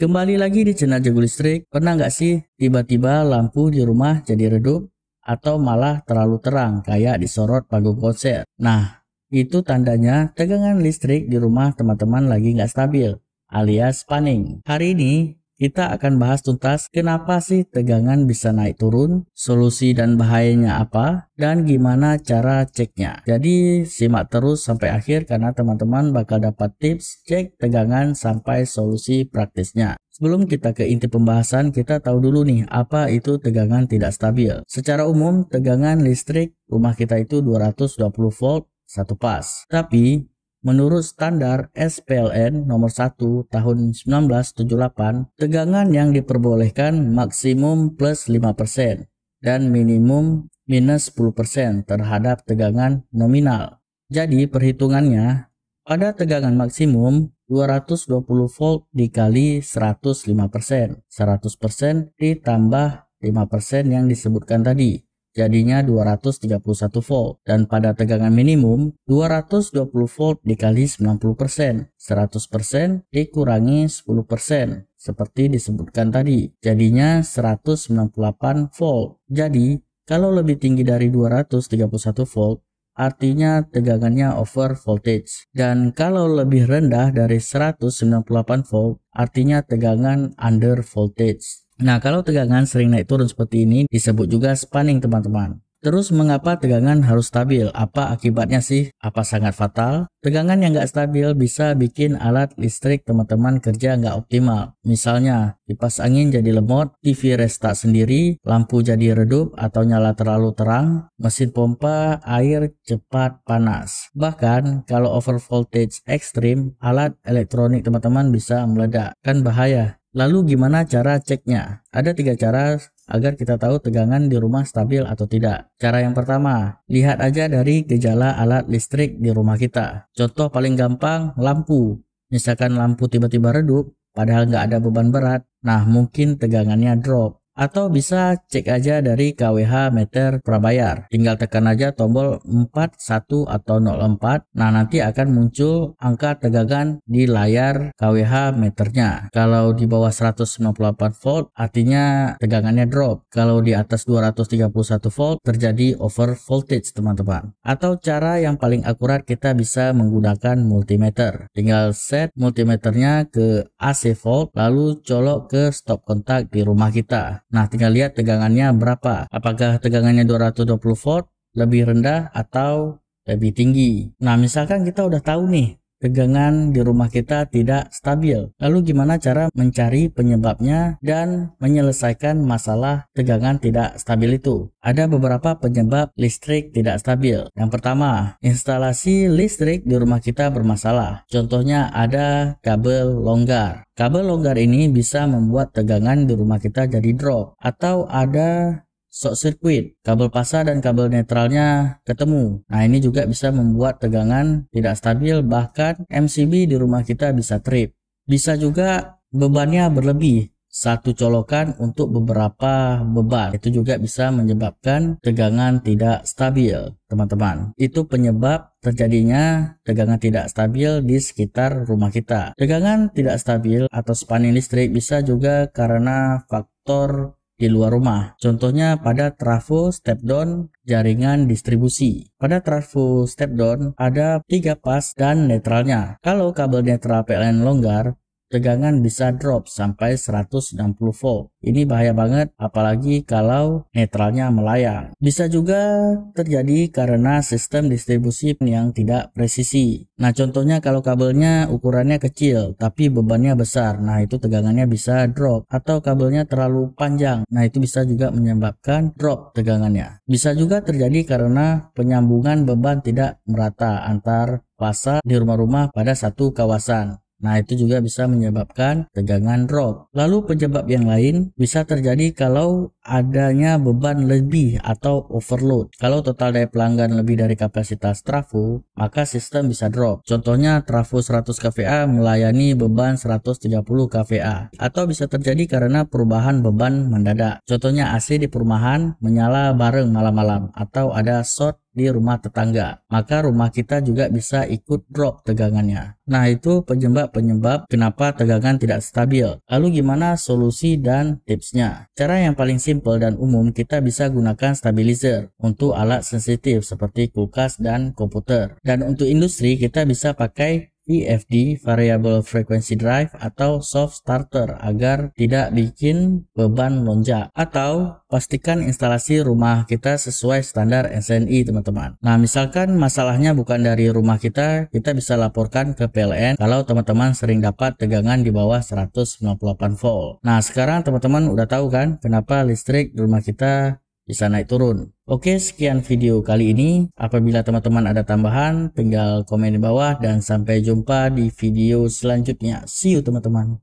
Kembali lagi di channel Jago Listrik. Pernah nggak sih tiba-tiba lampu di rumah jadi redup atau malah terlalu terang kayak disorot panggung konser? Nah, itu tandanya tegangan listrik di rumah teman-teman lagi nggak stabil alias panning. Hari ini kita akan bahas tuntas kenapa sih tegangan bisa naik turun, solusi dan bahayanya apa, dan gimana cara ceknya. Jadi simak terus sampai akhir karena teman-teman bakal dapat tips cek tegangan sampai solusi praktisnya. Sebelum kita ke inti pembahasan, kita tahu dulu nih apa itu tegangan tidak stabil. Secara umum, tegangan listrik rumah kita itu 220 volt satu pas. Tapi menurut standar SPLN nomor 1 tahun 1978, tegangan yang diperbolehkan maksimum plus 5% dan minimum minus 10% terhadap tegangan nominal. Jadi perhitungannya, pada tegangan maksimum 220 volt dikali 105%, 100% ditambah 5% yang disebutkan tadi. Jadinya 231 volt, dan pada tegangan minimum 220 volt dikali 90%, 100% dikurangi 10%, seperti disebutkan tadi, jadinya 198 volt. Jadi kalau lebih tinggi dari 231 volt artinya tegangannya over voltage, dan kalau lebih rendah dari 198 volt artinya tegangan under voltage. Nah, kalau tegangan sering naik turun seperti ini disebut juga spanning, teman-teman. Terus mengapa tegangan harus stabil? Apa akibatnya sih? Apa sangat fatal? Tegangan yang nggak stabil bisa bikin alat listrik teman-teman kerja nggak optimal. Misalnya, kipas angin jadi lemot, TV restart sendiri, lampu jadi redup atau nyala terlalu terang, mesin pompa air cepat panas. Bahkan, kalau over voltage ekstrim, alat elektronik teman-teman bisa meledak. Kan bahaya. Lalu gimana cara ceknya? Ada 3 cara agar kita tahu tegangan di rumah stabil atau tidak. Cara yang pertama, lihat aja dari gejala alat listrik di rumah kita. Contoh paling gampang, lampu. Misalkan lampu tiba-tiba redup, padahal nggak ada beban berat, nah mungkin tegangannya drop. Atau bisa cek aja dari KWH meter prabayar. Tinggal tekan aja tombol 41 atau 04. Nah, nanti akan muncul angka tegangan di layar KWH meternya. Kalau di bawah 198 volt artinya tegangannya drop. Kalau di atas 231 volt terjadi over voltage, teman-teman. Atau cara yang paling akurat, kita bisa menggunakan multimeter. Tinggal set multimeternya ke AC volt lalu colok ke stop kontak di rumah kita. Nah, tinggal lihat tegangannya berapa. Apakah tegangannya 220 volt, lebih rendah atau lebih tinggi. Nah, misalkan kita udah tahu nih tegangan di rumah kita tidak stabil. Lalu gimana cara mencari penyebabnya dan menyelesaikan masalah tegangan tidak stabil itu? Ada beberapa penyebab listrik tidak stabil. Yang pertama, instalasi listrik di rumah kita bermasalah. Contohnya ada kabel longgar. Kabel longgar ini bisa membuat tegangan di rumah kita jadi drop. Atau ada short circuit, kabel pasar dan kabel netralnya ketemu. Nah, ini juga bisa membuat tegangan tidak stabil, bahkan MCB di rumah kita bisa trip. Bisa juga bebannya berlebih, satu colokan untuk beberapa beban. Itu juga bisa menyebabkan tegangan tidak stabil, teman-teman. Itu penyebab terjadinya tegangan tidak stabil di sekitar rumah kita. Tegangan tidak stabil atau spanning listrik bisa juga karena faktor di luar rumah. Contohnya pada trafo step down jaringan distribusi. Pada trafo step down ada 3 pas dan netralnya. Kalau kabel netral PLN longgar, tegangan bisa drop sampai 160 volt. Ini bahaya banget, apalagi kalau netralnya melayang. Bisa juga terjadi karena sistem distribusi yang tidak presisi. Nah, contohnya kalau kabelnya ukurannya kecil tapi bebannya besar, nah itu tegangannya bisa drop. Atau kabelnya terlalu panjang, nah itu bisa juga menyebabkan drop tegangannya. Bisa juga terjadi karena penyambungan beban tidak merata antar fasa di rumah-rumah pada satu kawasan. Nah, itu juga bisa menyebabkan tegangan drop. Lalu penyebab yang lain bisa terjadi kalau adanya beban lebih atau overload. Kalau total daya pelanggan lebih dari kapasitas trafo, maka sistem bisa drop. Contohnya trafo 100 kVA melayani beban 130 kVA, atau bisa terjadi karena perubahan beban mendadak. Contohnya AC di perumahan menyala bareng malam-malam, atau ada short di rumah tetangga, maka rumah kita juga bisa ikut drop tegangannya. Nah, itu penyebab-penyebab kenapa tegangan tidak stabil. Lalu gimana solusi dan tipsnya? Cara yang paling simple dan umum, kita bisa gunakan stabilizer untuk alat sensitif seperti kulkas dan komputer. Dan untuk industri kita bisa pakai VFD, Variable Frequency Drive, atau Soft Starter agar tidak bikin beban lonjak. Atau pastikan instalasi rumah kita sesuai standar SNI, teman-teman. Nah, misalkan masalahnya bukan dari rumah kita bisa laporkan ke PLN kalau teman-teman sering dapat tegangan di bawah 198 volt. Nah, sekarang teman-teman udah tahu kan kenapa listrik di rumah kita bisa naik turun. Oke, sekian video kali ini. Apabila teman-teman ada tambahan, tinggal komen di bawah, dan sampai jumpa di video selanjutnya. See you teman-teman.